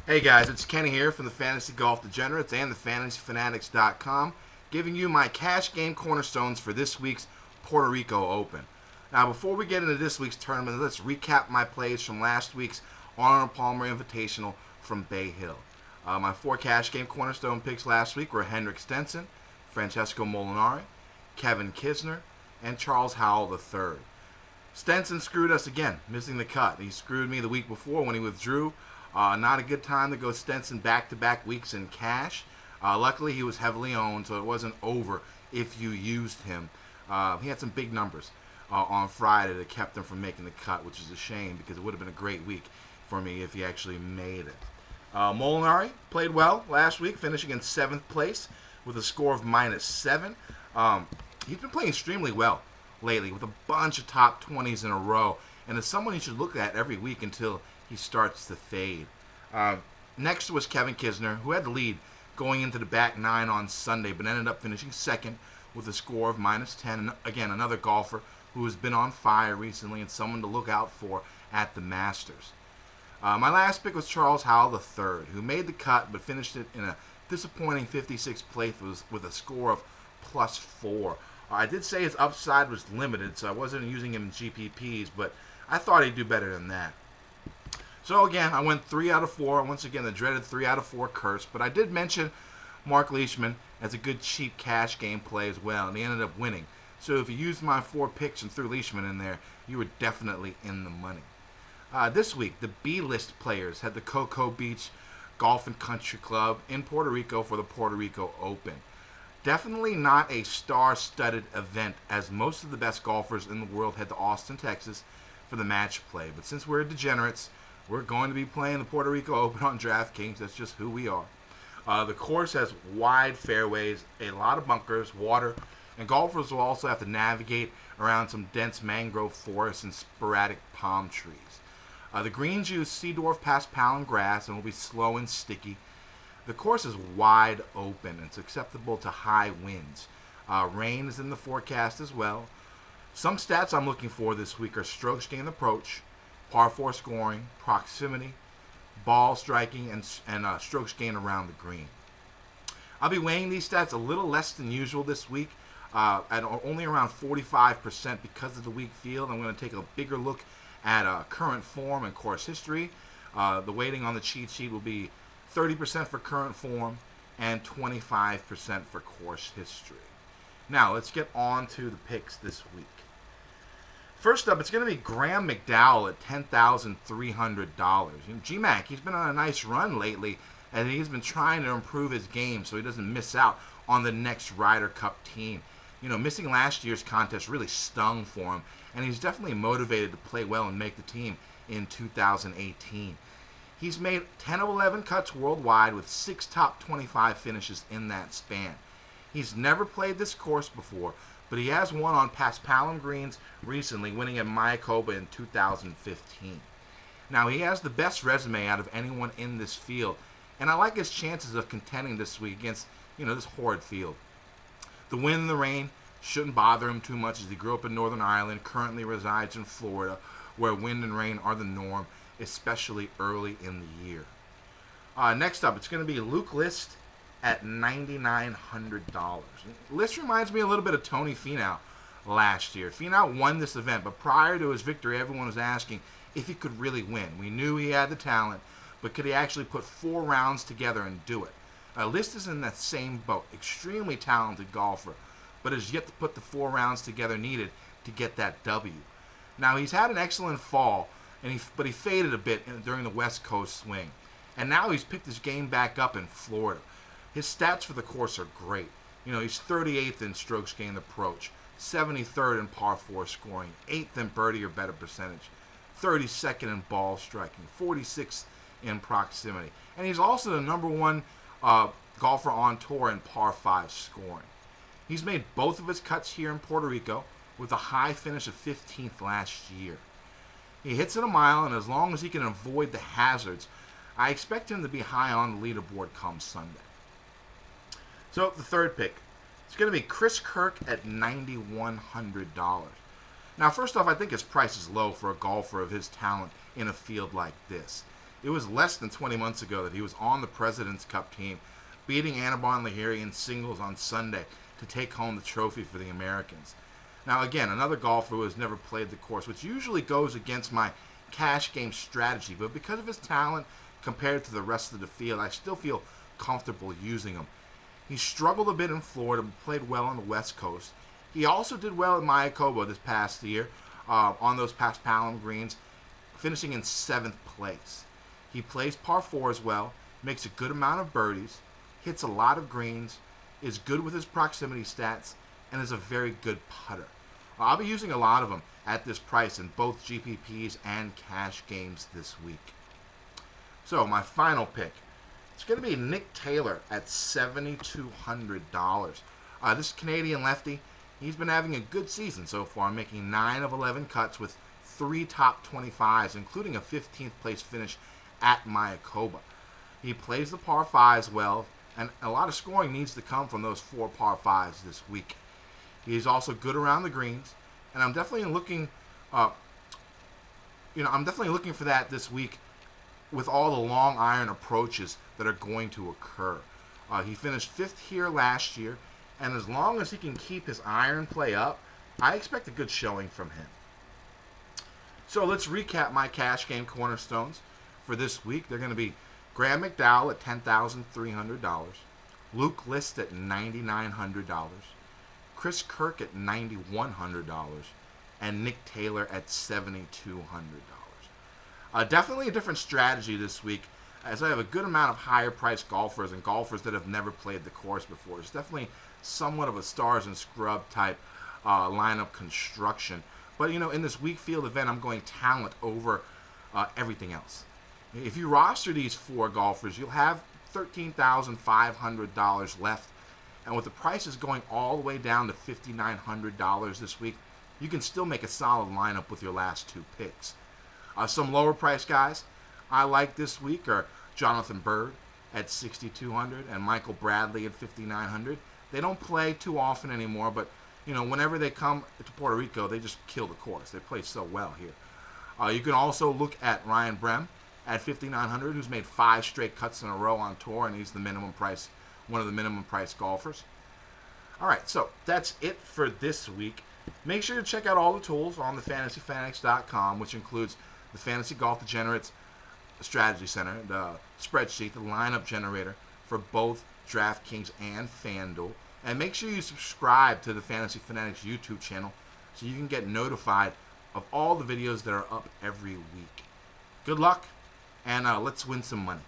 Hey guys, it's Kenny here from the Fantasy Golf Degenerates and the FantasyFanatics.com, giving you my cash game cornerstones for this week's Puerto Rico Open. Now, before we get into this week's tournament, let's recap my plays from last week's Arnold Palmer Invitational from Bay Hill. My four cash game cornerstone picks last week were Henrik Stenson, Francesco Molinari, Kevin Kisner, and Charles Howell III. Stenson screwed us again, missing the cut. He screwed me the week before when he withdrew. Not a good time to go Stenson back-to-back weeks in cash. Luckily, he was heavily owned, so it wasn't over if you used him. He had some big numbers on Friday that kept him from making the cut, which is a shame because it would have been a great week for me if he actually made it. Molinari played well last week, finishing in 7th place with a score of -7. He's been playing extremely well lately with a bunch of top 20s in a row, and is someone you should look at every week until he starts to fade. Next was Kevin Kisner, who had the lead going into the back 9 on Sunday, but ended up finishing second with a score of -10. And again, another golfer who has been on fire recently and someone to look out for at the Masters. My last pick was Charles Howell III, who made the cut but finished it in a disappointing 56th place with a score of +4. I did say his upside was limited, so I wasn't using him in GPPs, but I thought he'd do better than that. So again, I went 3 out of 4. Once again, the dreaded 3 out of 4 curse. But I did mention Mark Leishman as a good cheap cash game play as well, and he ended up winning. So if you used my 4 picks and threw Leishman in there, you were definitely in the money. This week, the B-list players had the Cocoa Beach Golf and Country Club in Puerto Rico for the Puerto Rico Open. Definitely not a star-studded event, as most of the best golfers in the world head to Austin, Texas for the match play. But since we're degenerates, we're going to be playing the Puerto Rico Open on DraftKings. That's just who we are. The course has wide fairways, a lot of bunkers, water, and golfers will also have to navigate around some dense mangrove forests and sporadic palm trees. The greens use Seedorf Paspalum grass and will be slow and sticky. The course is wide open. It's acceptable to high winds. Rain is in the forecast as well. Some stats I'm looking for this week are strokes gained approach, par 4 scoring, proximity, ball striking, and strokes gained around the green. I'll be weighing these stats a little less than usual this week, at only around 45% because of the weak field. I'm going to take a bigger look at current form and course history. The weighting on the cheat sheet will be 30% for current form and 25% for course history. Now, let's get on to the picks this week. First up, it's going to be Graham McDowell at $10,300. G-Mac, he's been on a nice run lately, and he's been trying to improve his game so he doesn't miss out on the next Ryder Cup team. Missing last year's contest really stung for him, and he's definitely motivated to play well and make the team in 2018. He's made 10 of 11 cuts worldwide with 6 top 25 finishes in that span. He's never played this course before, but he has won on Paspalum greens recently, winning at Mayakoba in 2015. Now, he has the best resume out of anyone in this field, and I like his chances of contending this week against, this horrid field. The wind and the rain shouldn't bother him too much, as he grew up in Northern Ireland, currently resides in Florida, where wind and rain are the norm, especially early in the year. Next up, it's going to be Luke List at $9,900. List reminds me a little bit of Tony Finau last year. Finau won this event, but prior to his victory, everyone was asking if he could really win. We knew he had the talent, but could he actually put 4 rounds together and do it? List is in that same boat. Extremely talented golfer, but has yet to put the 4 rounds together needed to get that W. Now, he's had an excellent fall, but he faded a bit during the West Coast swing. And now he's picked his game back up in Florida. His stats for the course are great. He's 38th in strokes gained approach, 73rd in par 4 scoring, 8th in birdie or better percentage, 32nd in ball striking, 46th in proximity. And he's also the number 1 golfer on tour in par 5 scoring. He's made both of his cuts here in Puerto Rico with a high finish of 15th last year. He hits it a mile, and as long as he can avoid the hazards, I expect him to be high on the leaderboard come Sunday. So the third pick, it's going to be Chris Kirk at $9,100. Now, first off, I think his price is low for a golfer of his talent in a field like this. It was less than 20 months ago that he was on the President's Cup team, beating Anibal Lahiri in singles on Sunday to take home the trophy for the Americans. Now again, another golfer who has never played the course, which usually goes against my cash game strategy, but because of his talent compared to the rest of the field, I still feel comfortable using him. He struggled a bit in Florida, but played well on the West Coast. He also did well at Mayakoba this past year on those past Palom greens, finishing in 7th place. He plays par 4s well, makes a good amount of birdies, hits a lot of greens, is good with his proximity stats, and is a very good putter. I'll be using a lot of them at this price in both GPPs and cash games this week. So my final pick, it's going to be Nick Taylor at $7,200. This Canadian lefty, he's been having a good season so far, making 9 of 11 cuts with 3 top 25s, including a 15th place finish at Mayakoba. He plays the par 5s well, and a lot of scoring needs to come from those 4 par 5s this week. He's also good around the greens, and I'm definitely looking, for that this week with all the long iron approaches that are going to occur. He finished 5th here last year, and as long as he can keep his iron play up, I expect a good showing from him. So let's recap my cash game cornerstones for this week. They're going to be Graham McDowell at $10,300, Luke List at $9,900, Chris Kirk at $9,100, and Nick Taylor at $7,200. Definitely a different strategy this week, as I have a good amount of higher priced golfers and golfers that have never played the course before. It's definitely somewhat of a stars and scrub type lineup construction. But in this weak field event, I'm going talent over everything else. If you roster these 4 golfers, you'll have $13,500 left. And with the prices going all the way down to $5,900 this week, you can still make a solid lineup with your last 2 picks. Some lower price guys I like this week are Jonathan Bird at $6,200 and Michael Bradley at $5,900. They don't play too often anymore, but whenever they come to Puerto Rico, they just kill the course. They play so well here. You can also look at Ryan Brehm at $5,900, who's made 5 straight cuts in a row on tour, and he's the minimum price, one of the minimum price golfers. All right, so that's it for this week. Make sure to check out all the tools on the fantasyfanatics.com, which includes the Fantasy Golf Degenerates Strategy Center, the spreadsheet, the lineup generator for both DraftKings and FanDuel. And make sure you subscribe to the Fantasy Fanatics YouTube channel so you can get notified of all the videos that are up every week. Good luck, and let's win some money.